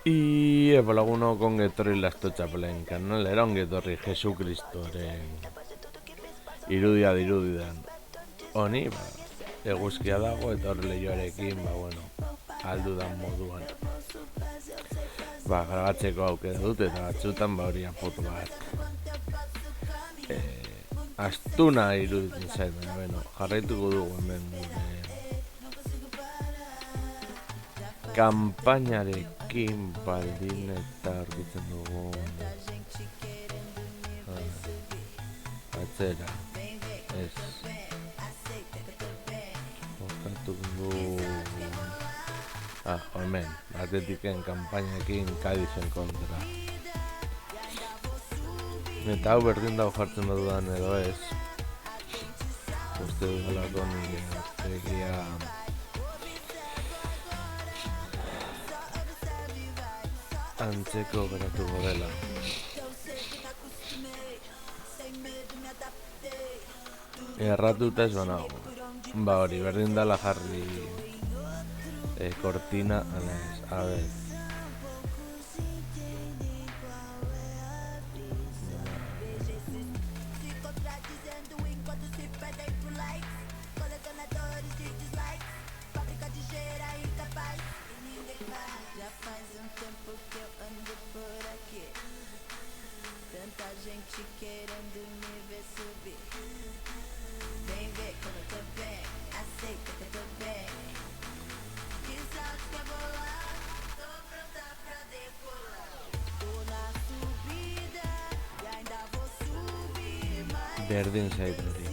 Laguno ongi etorri Lasto Txapelen kanalera, ongi etorri Jesukristoren irudia dirudidan. Honi, eguzkia dago eta hor lehioarekin, aldudan moduan. Grabatzeko aukera dut eta batzutan hori apurtu bat. Astuna iruditzen zait, jarraituko dugu hemen gure kanpainarekin baldin eta argitzen dugu atzera ez jokatuko dugu hemen Atletiken kanpainarekin Cadizen kontra eta hau berdin dago jartzen dudan edo ez uste dudalako nire egia antzeko geratuko dela. Erratuta ez banago. Hori, berdin dala jarri kortina, anez, a ver. Berdin zait hori.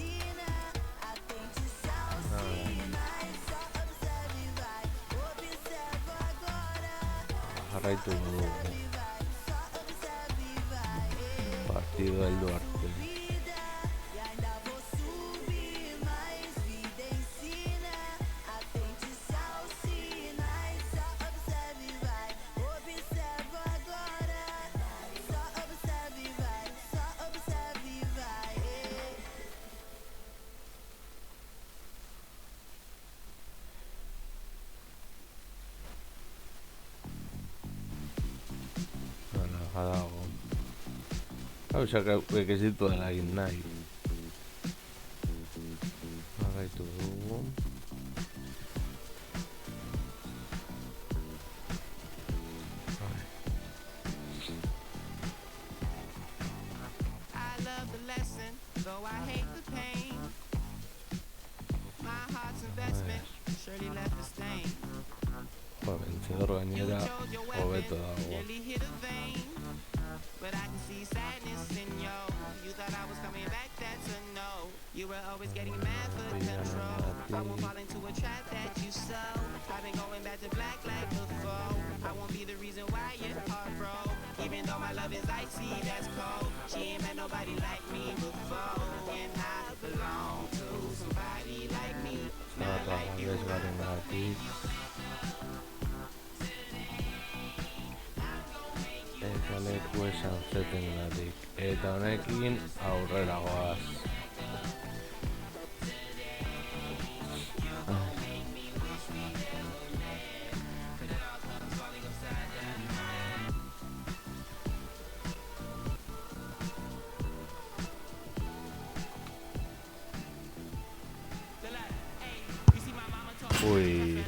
Jarraitu dugu. Partido heldu arte. Badago. Gauzak ez dituela egin nahi. Jarraitu dugu. Vencedor gainera hobeto dago. But I can see sadness in you. You thought I was coming back, that's a no. You were always getting mad for control. I won't fall into a trap that you sow. I've been going back to black like before. I won't be the reason why your heart broke. Even though my love is icy, that's cold. She ain't met nobody like me before. And I belong to somebody like me. Not like you. Eta leku esan zeten gatik. Eta honekin aurrera goaz. Ui.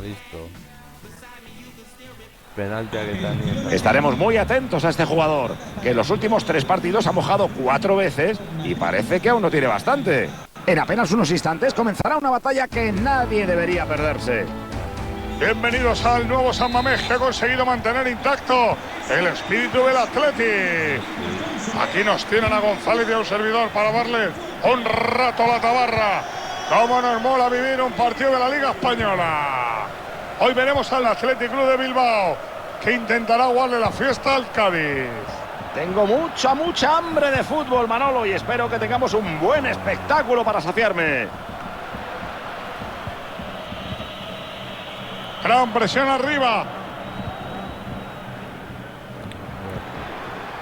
Listo. Estaremos muy atentos a este jugador, que en los últimos 3 partidos ha mojado 4 veces y parece que aún no tiene bastante. En apenas unos instantes comenzará una batalla que nadie debería perderse. Bienvenidos al nuevo San Mamés, que ha conseguido mantener intacto el espíritu del Athletic. Aquí nos tienen a González y a un servidor para darle un rato a la tabarra. Cómo nos mola vivir un partido de la Liga Española. Hoy veremos al Athletic Club de Bilbao, que intentará aguarle la fiesta al Cádiz. Tengo mucha hambre de fútbol, Manolo, y espero que tengamos un buen espectáculo para saciarme. Gran presión arriba.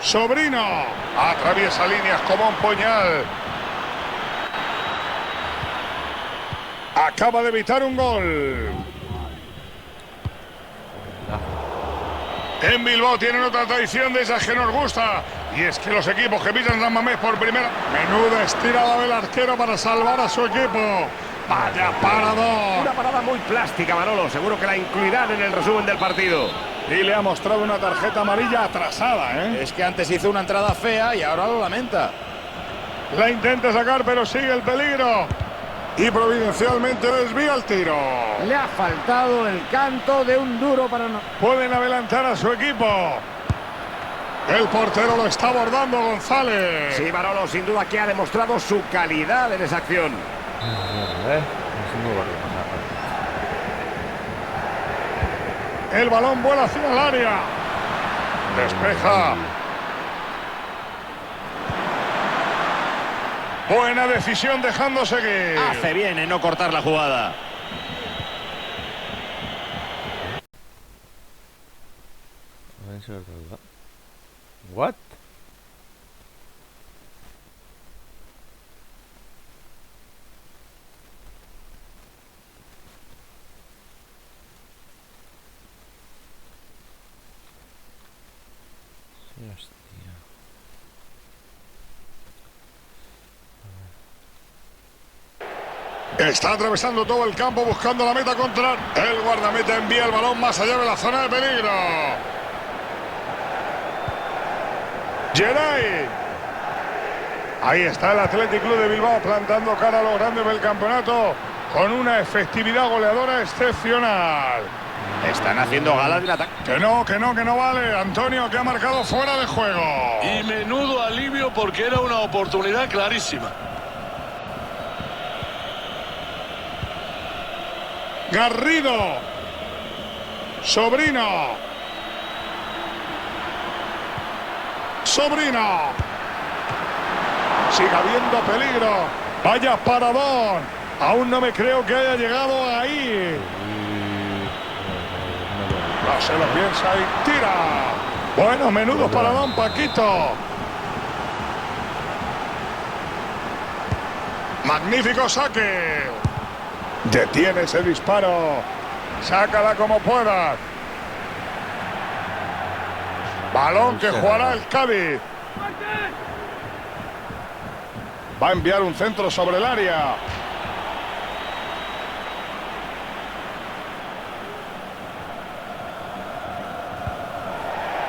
Sobrino atraviesa líneas como un puñal. Acaba de evitar un gol. En Bilbao tienen otra tradición de esas que nos gusta, y es que los equipos que pisan San Mamés por primera... Menuda estirada del arquero para salvar a su equipo. ¡Vaya paradón! Una parada muy plástica, Manolo. Seguro que la incluirán en el resumen del partido. Y le ha mostrado una tarjeta amarilla atrasada, ¿eh? Es que antes hizo una entrada fea y ahora lo lamenta. La intenta sacar, pero sigue el peligro. Y providencialmente desvía el tiro. Le ha faltado el canto de un duro para no... Pueden adelantar a su equipo. El portero lo está abordando, González. Sí, Manolo, sin duda que ha demostrado su calidad en esa acción. El balón vuela hacia el área. Despeja. Buena decisión dejando seguir. Hace bien en no cortar la jugada. What? Está atravesando todo el campo buscando la meta contra... El guardameta envía el balón más allá de la zona de peligro. Geray. Ahí está el Athletic Club de Bilbao plantando cara a los grandes del campeonato con una efectividad goleadora excepcional. Están haciendo gala de un ataque. Que no vale. Antonio, que ha marcado fuera de juego. Y menudo alivio porque era una oportunidad clarísima. Garrido. Sobrino. Sigue habiendo peligro. Vaya paradón. Aún no me creo que haya llegado ahí. No se lo piensa y tira. Bueno, menudo paradón, Paquito. Magnífico saque. Detiene ese disparo. Sácala como puedas. Balón que jugará el Cádiz. Va a enviar un centro sobre el área.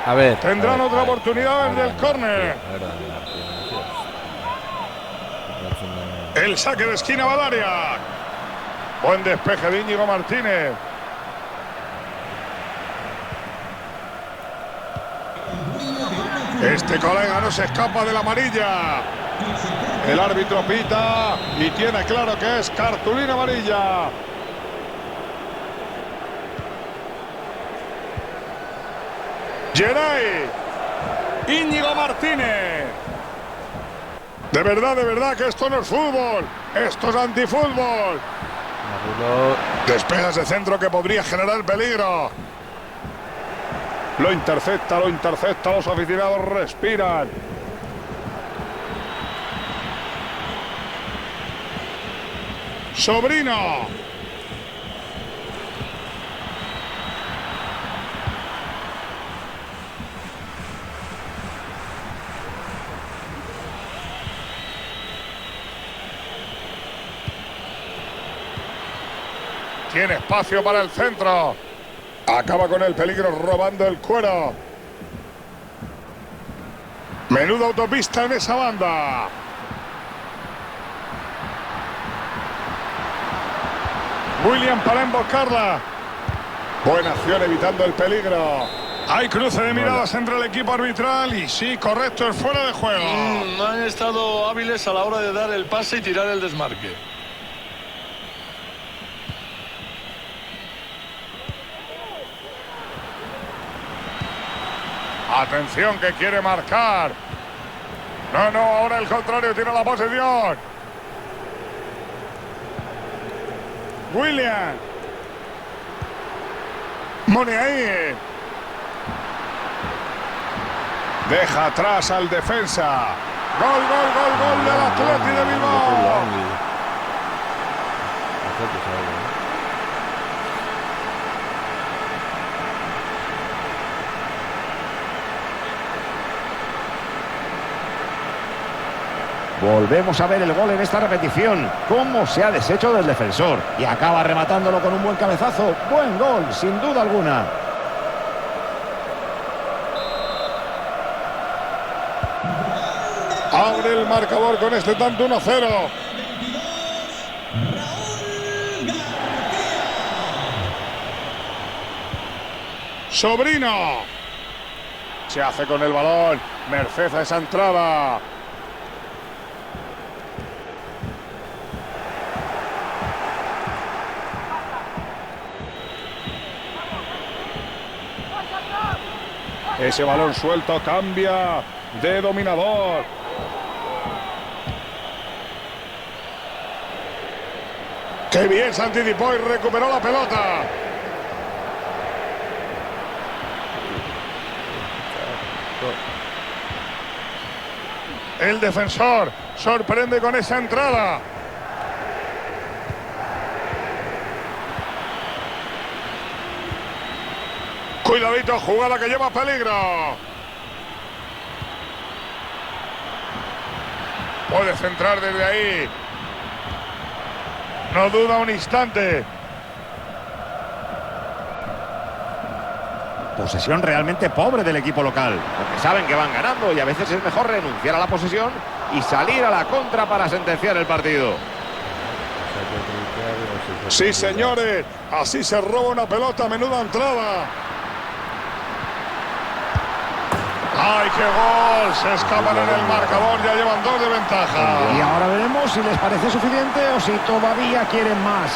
A ver. Tendrán otra oportunidad desde el córner. El saque de esquina va al área. Buen despeje de Íñigo Martínez. Este colega no se escapa de la amarilla. El árbitro pita y tiene claro que es cartulina amarilla. Geray. Íñigo Martínez. De verdad que esto no es fútbol. Esto es antifútbol. Despeja ese centro que podría generar peligro. Lo intercepta. Los aficionados respiran. Sobrino. Tiene espacio para el centro. Acaba con el peligro robando el cuero. Menuda autopista en esa banda. William para embocarla. Buena acción evitando el peligro. Hay cruce de miradas entre el equipo arbitral y sí, correcto, es fuera de juego. Han estado hábiles a la hora de dar el pase y tirar el desmarque. Atención que quiere marcar. No, ahora el contrario tiene la posesión. William. Muniain. Deja atrás al defensa. Gol del Atleti de Bilbao. Volvemos a ver el gol en esta repetición. Cómo se ha deshecho del defensor. Y acaba rematándolo con un buen cabezazo. Buen gol, sin duda alguna. Abre el marcador con este tanto 1-0. Sobrino. Se hace con el balón. Merced a esa entrada. Ese balón suelto cambia de dominador. ¡Qué bien se anticipó y recuperó la pelota! El defensor sorprende con esa entrada. Cuidadito, jugada que lleva peligro. Puede centrar desde ahí. No duda un instante. Posesión realmente pobre del equipo local, porque saben que van ganando y a veces es mejor renunciar a la posesión y salir a la contra para sentenciar el partido. Sí, señores, así se roba una pelota, menuda entrada. ¡Ay, qué gol! Se escapan en el marcador, ya llevan 2 de ventaja. Y ahora veremos si les parece suficiente o si todavía quieren más.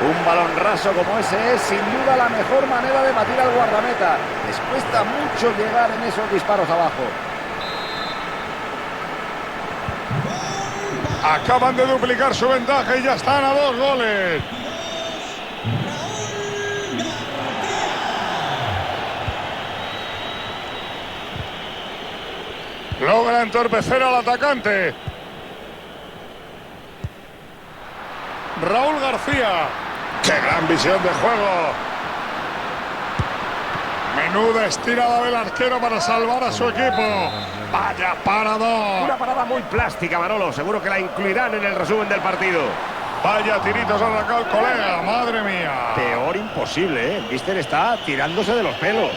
Un balón raso como ese es sin duda la mejor manera de batir al guardameta. Les cuesta mucho llegar en esos disparos abajo. Acaban de duplicar su ventaja y ya están a 2 goles. Logra entorpecer al atacante. Raúl García. ¡Qué gran visión de juego! Menuda estirada del arquero para salvar a su equipo. ¡Vaya parador! Una parada muy plástica, Manolo. Seguro que la incluirán en el resumen del partido. Vaya tiritos ha sacado el colega, madre mía. Peor imposible, ¿eh? El míster está tirándose de los pelos.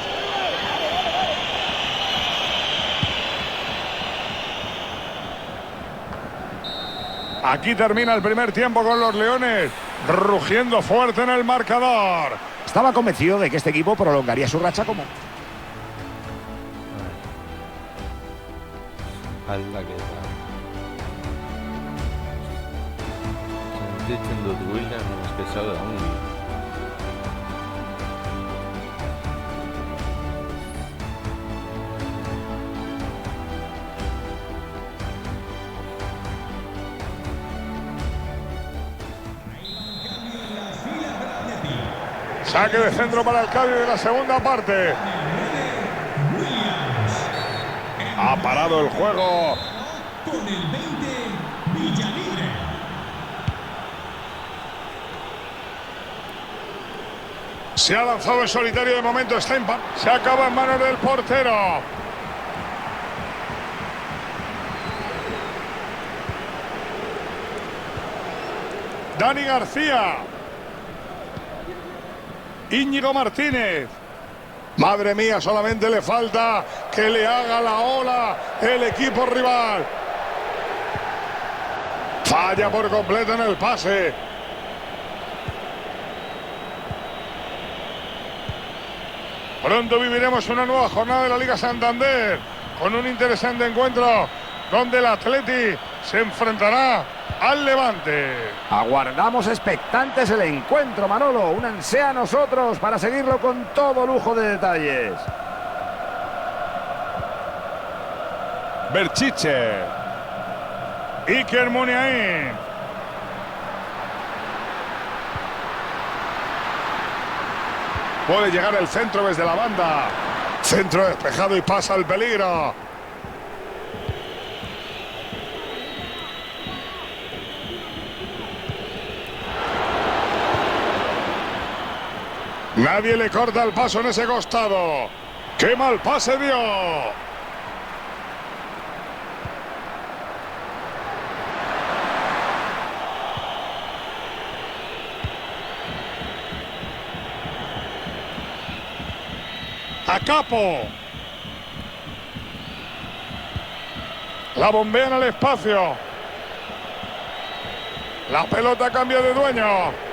Aquí termina el primer tiempo con los Leones rugiendo fuerte en el marcador. Estaba convencido de que este equipo prolongaría su racha como... Alla che dicendo William non spezzava da un. Saque de centro para el cambio de la segunda parte. Ha parado el juego. Con el 20, Villalibre. Se ha lanzado en solitario de momento. Está en se acaba en manos del portero. Dani García. Íñigo Martínez. Madre mía, solamente le falta que le haga la ola el equipo rival. Falla por completo en el pase. Pronto viviremos una nueva jornada de la Liga Santander con un interesante encuentro donde el Atleti se enfrentará al Levante. Aguardamos expectantes el encuentro, Manolo. Únanse a nosotros para seguirlo con todo lujo de detalles. Berchiche. Iker Muniain. Puede llegar el centro desde la banda. Centro despejado y pasa el peligro. Nadie le corta el paso en ese costado. ¡Qué mal pase dio! A Capo. La bombean al espacio. La pelota cambia de dueño.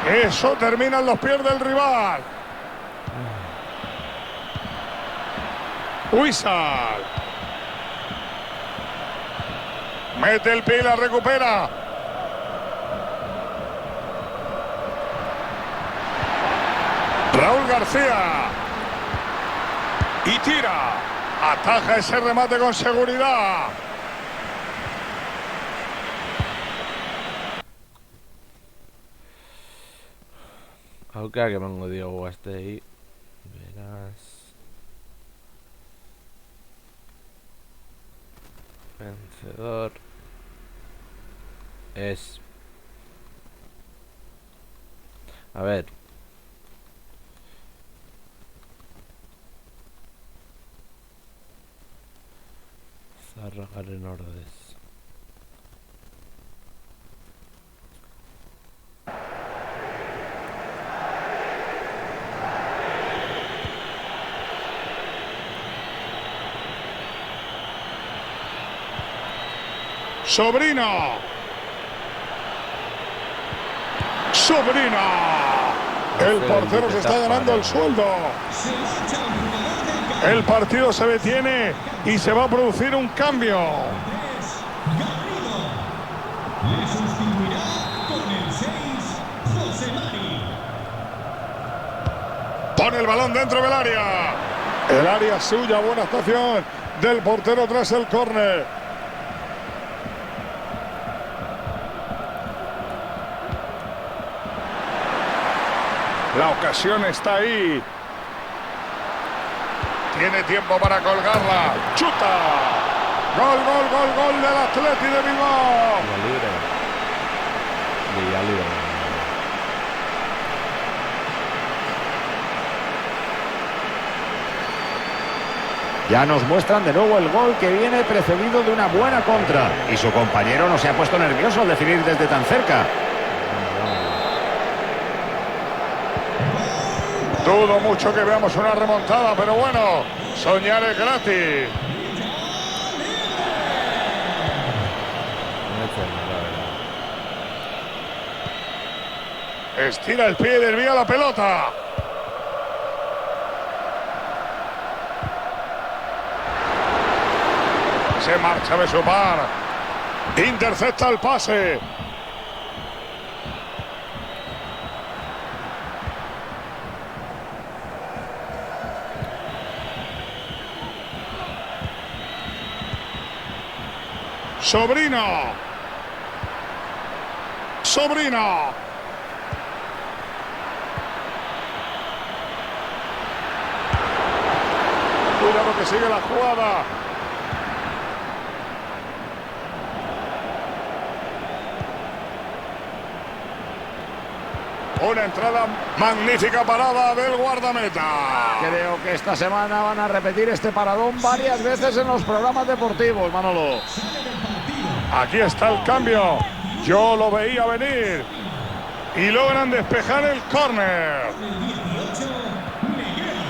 Eso termina en los pies del rival. Huizal. Mete el pie y la recupera. Raúl García. Y tira. Ataja ese remate con seguridad. Aunque que vengo Diego este ahí. Verás. Vencedor. Es. A ver. Zárraga en Ordes. Sobrino. Sobrino. El portero se está ganando el sueldo. Se marcha el jugador del El partido se detiene y se va a producir un cambio. Cáceres, Garrido. Le sustituirá con el 6, José Mari. Pone el balón dentro del área. El área suya, buena actuación del portero tras el córner. La ocasión está ahí. Tiene tiempo para colgarla. ¡Chuta! Gol, gol, gol, gol del Atleti de Bilbao. Villa libre. Villa libre. Ya nos muestran de nuevo el gol que viene precedido de una buena contra. Y su compañero no se ha puesto nervioso al definir desde tan cerca. Dudo mucho que veamos una remontada, pero bueno, soñar es gratis. Estira el pie y desvía la pelota. Se marcha de su par. Intercepta el pase. Sobrino. Sobrino. Cuidado que sigue la jugada. Una entrada magnífica parada del guardameta. Creo que esta semana van a repetir este paradón varias veces en los programas deportivos, Manolo. Aquí está el cambio. Yo lo veía venir. Y logran despejar el córner. El 18, Negreira.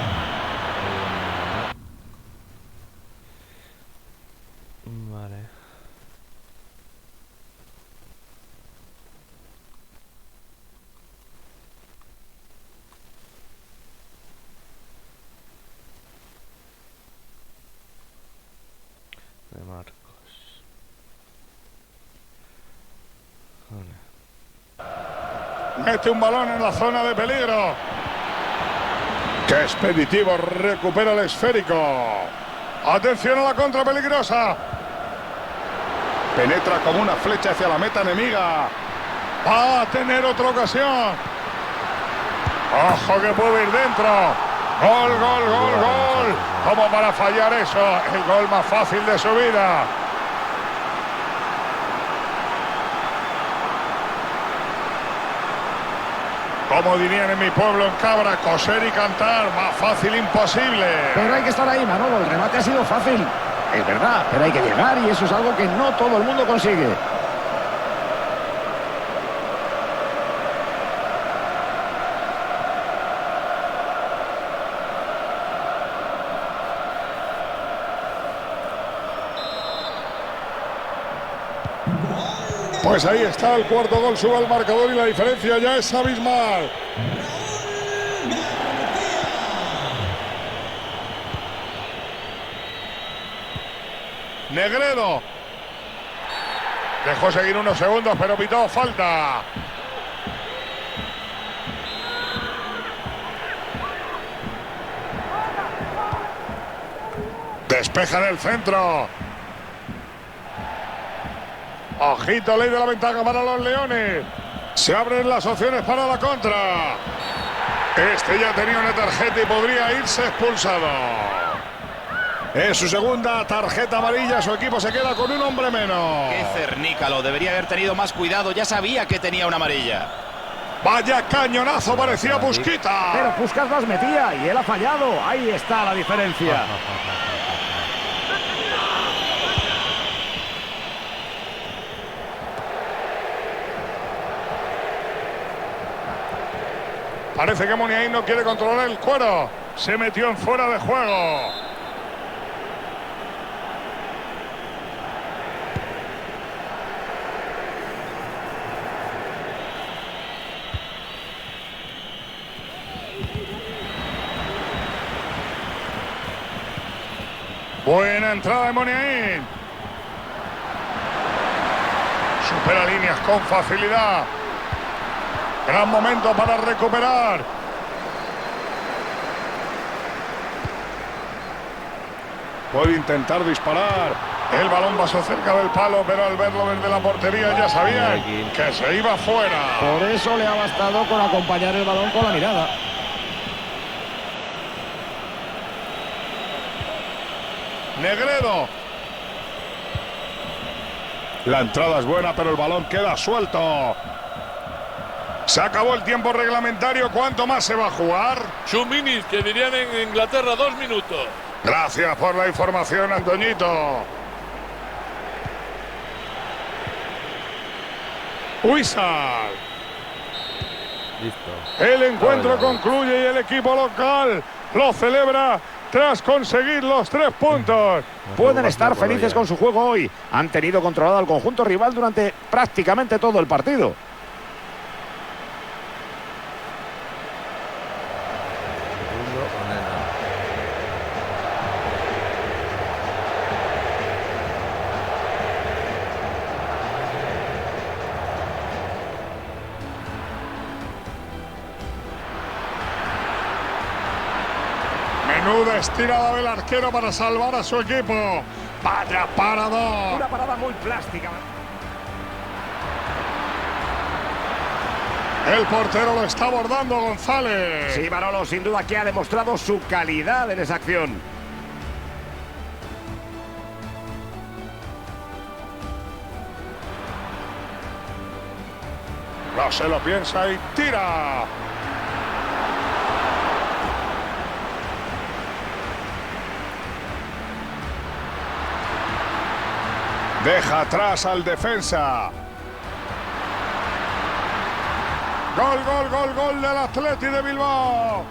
Vale. Mete un balón en la zona de peligro. ¡Qué expeditivo! Recupera el esférico. Atención a la contra peligrosa. Penetra como una flecha hacia la meta enemiga. Va a tener otra ocasión. ¡Ojo que puede ir dentro! ¡Gol, gol, gol, gol! ¿Cómo para fallar eso? El gol más fácil de su vida. Como dirían en mi pueblo, en Cabra, coser y cantar, más fácil imposible. Pero hay que estar ahí, Manolo. El remate ha sido fácil. Es verdad, pero hay que llegar y eso es algo que no todo el mundo consigue. Pues ahí está, el cuarto gol sube al marcador y la diferencia ya es abismal. Negredo. Dejó seguir unos segundos, pero pitó falta. Despeja en el centro. Ojito, ley de la ventaja para los Leones. Se abren las opciones para la contra. Este ya tenía una tarjeta y podría irse expulsado. En su segunda tarjeta amarilla, su equipo se queda con un hombre menos. Qué cernícalo, debería haber tenido más cuidado, ya sabía que tenía una amarilla. Vaya cañonazo, parecía Busquita. Pero Puskás las metía y él ha fallado. Ahí está la diferencia. Parece que Muniain no quiere controlar el cuero. Se metió en fuera de juego. Buena entrada de Muniain. Supera líneas con facilidad. Gran momento para recuperar. Puede intentar disparar. El balón pasó cerca del palo, pero al verlo desde la portería ya sabían que se iba fuera. Por eso le ha bastado con acompañar el balón con la mirada. Negredo. La entrada es buena, pero el balón queda suelto. Se acabó el tiempo reglamentario. ¿Cuánto más se va a jugar? 2 minutes, que dirían en Inglaterra, 2 minutos. Gracias por la información, Antoñito. Huizar. Listo. El encuentro concluye y el equipo local lo celebra tras conseguir los 3 puntos. Pueden estar felices con su juego hoy. Han tenido controlado al conjunto rival durante prácticamente todo el partido. Menuda estirada del arquero para salvar a su equipo. Vaya parador. Una parada muy plástica. El portero lo está abordando, González. Sí, Manolo, sin duda que ha demostrado su calidad en esa acción. No se lo piensa y tira. Deja atrás al defensa. Gol, gol, gol, gol del Atleti de Bilbao.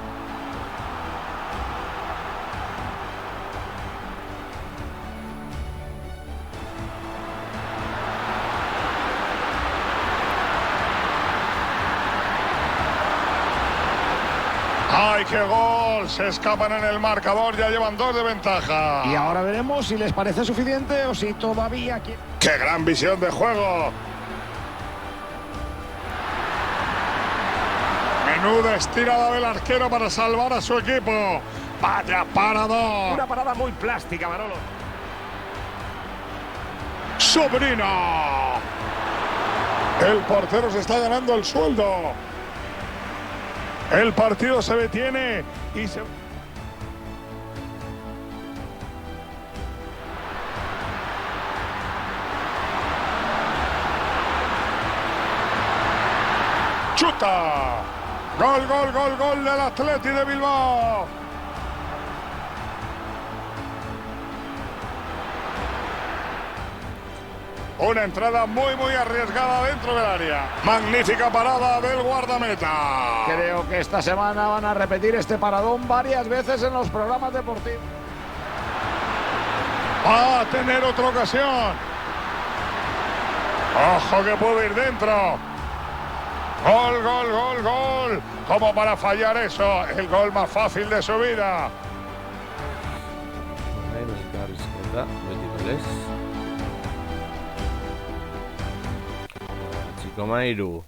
¡Ay, qué gol! Se escapan en el marcador, ya llevan 2 de ventaja. Y ahora veremos si les parece suficiente o si todavía quieren. ¡Qué gran visión de juego! Menuda estirada del arquero para salvar a su equipo. Vaya parador. Una parada muy plástica, Manolo. Sobrino. El portero se está ganando el sueldo. El partido se detiene y se... ¡Chuta! ¡Gol, gol, gol, gol del Athletic de Bilbao! Una entrada muy arriesgada dentro del área. Magnífica parada del guardameta. Creo que esta semana van a repetir este paradón varias veces en los programas deportivos. Va a tener otra ocasión. Ojo que puede ir dentro. Gol, gol, gol, gol. ¿Cómo para fallar eso? El gol más fácil de su vida. Mairu.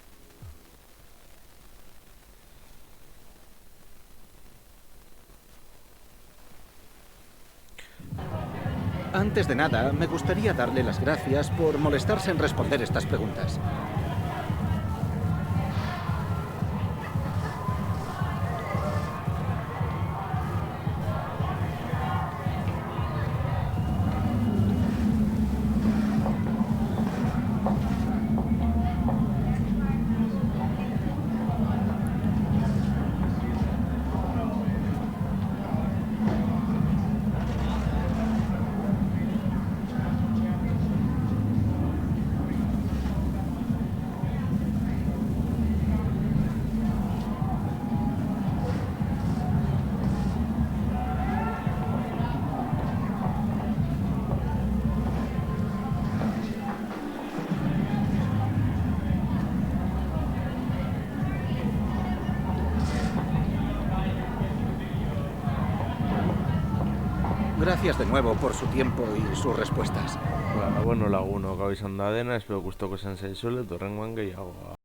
Antes de nada, me gustaría darle las gracias por molestarse en responder estas preguntas. Gracias de nuevo por su tiempo y sus respuestas. Bueno, laguno, gau izan da dena, espero gustoko zen zaizule, torrengoan gehiago.